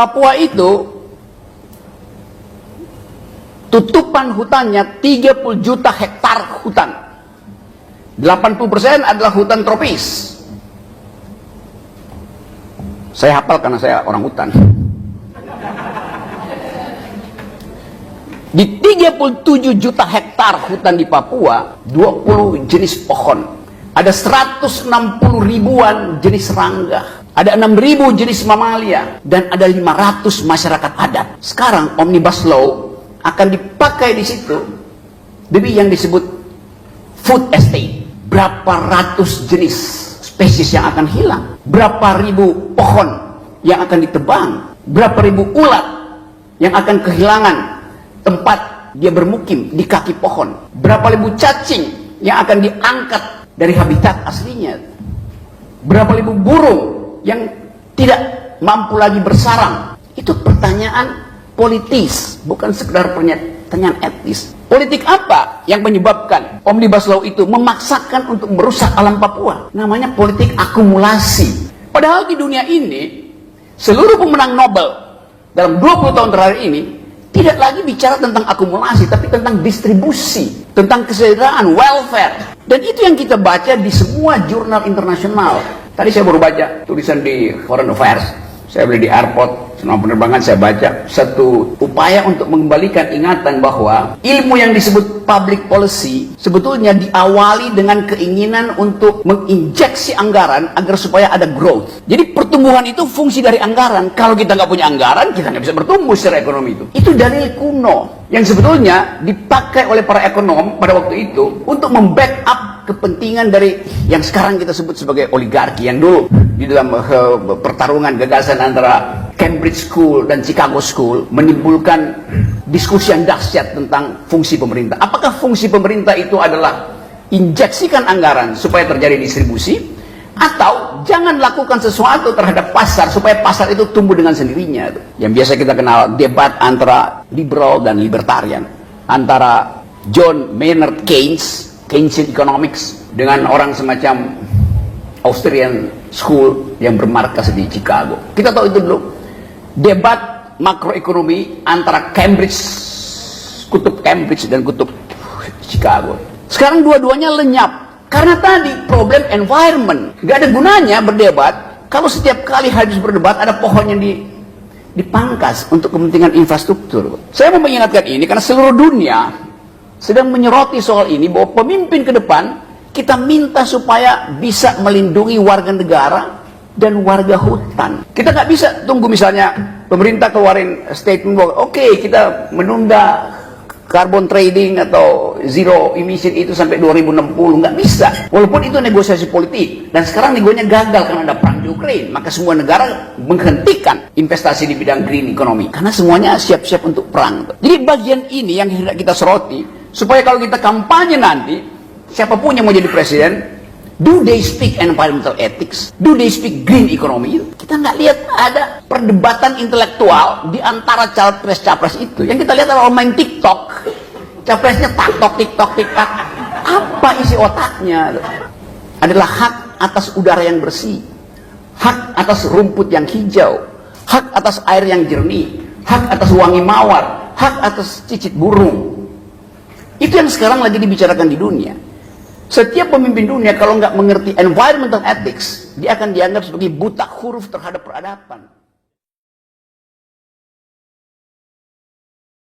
Papua itu tutupan hutannya 30 juta hektar hutan. 80% adalah hutan tropis. Saya hafal karena saya orang hutan. Di 37 juta hektar hutan di Papua, 20 jenis pohon. Ada 160 ribuan jenis serangga. Ada 6.000 jenis mamalia. Dan ada 500 masyarakat adat. Sekarang Omnibus Law akan dipakai di situ demi yang disebut food estate. Berapa ratus jenis spesies yang akan hilang. Berapa ribu pohon yang akan ditebang. Berapa ribu ulat yang akan kehilangan tempat dia bermukim di kaki pohon. Berapa ribu cacing yang akan diangkat dari habitat aslinya. Berapa ribu burung yang tidak mampu lagi bersarang. Itu pertanyaan politis, bukan sekedar pertanyaan etis. Politik apa yang menyebabkan Omnibus Law itu memaksakan untuk merusak alam Papua? Namanya politik akumulasi. Padahal di dunia ini, seluruh pemenang Nobel dalam 20 tahun terakhir ini tidak lagi bicara tentang akumulasi, tapi tentang distribusi, tentang kesejahteraan, welfare. Dan itu yang kita baca di semua jurnal internasional. Tadi saya baru baca tulisan di Foreign Affairs. Saya beli di airport, selama penerbangan saya baca satu upaya untuk mengembalikan ingatan bahwa ilmu yang disebut public policy sebetulnya diawali dengan keinginan untuk menginjeksi anggaran agar supaya ada growth. Jadi pertumbuhan itu fungsi dari anggaran. Kalau kita nggak punya anggaran, kita nggak bisa bertumbuh secara ekonomi itu. Itu dalil kuno yang sebetulnya dipakai oleh para ekonom pada waktu itu untuk membackup kepentingan dari yang sekarang kita sebut sebagai oligarki, yang dulu di dalam pertarungan gagasan antara Cambridge School dan Chicago School menimbulkan diskusi yang dahsyat tentang fungsi pemerintah. Apakah fungsi pemerintah itu adalah injeksikan anggaran supaya terjadi distribusi, atau jangan lakukan sesuatu terhadap pasar supaya pasar itu tumbuh dengan sendirinya? Yang biasa kita kenal debat antara liberal dan libertarian, antara John Maynard Keynes, Keynesian Economics, dengan orang semacam Austrian School yang bermarkas di Chicago. Kita tahu itu dulu. Debat makroekonomi antara kutub Cambridge dan kutub Chicago. Sekarang dua-duanya lenyap. Karena tadi problem environment. Gak ada gunanya berdebat kalau setiap kali habis berdebat ada pohon yang dipangkas untuk kepentingan infrastruktur. Saya mau mengingatkan ini karena seluruh dunia sedang menyoroti soal ini, bahwa pemimpin ke depan kita minta supaya bisa melindungi warga negara dan warga hutan. Kita nggak bisa tunggu misalnya pemerintah keluarin statement bahwa oke, kita menunda carbon trading atau zero emission itu sampai 2060. Nggak bisa. Walaupun itu negosiasi politik. Dan sekarang negonya gagal karena ada perang di Ukraina. Maka semua negara menghentikan investasi di bidang green economy. Karena semuanya siap-siap untuk perang. Jadi bagian ini yang hendak kita soroti, supaya kalau kita kampanye nanti, siapapun yang mau jadi presiden, do they speak environmental ethics? Do they speak green economy? Kita nggak lihat ada perdebatan intelektual di antara capres-capres itu. Yang kita lihat adalah main TikTok. Capresnya taktok, TikTok, TikTok. Apa isi otaknya? Adalah hak atas udara yang bersih, hak atas rumput yang hijau, hak atas air yang jernih, hak atas wangi mawar, hak atas cicit burung. Itu yang sekarang lagi dibicarakan di dunia. Setiap pemimpin dunia kalau nggak mengerti environmental ethics, dia akan dianggap sebagai buta huruf terhadap peradaban.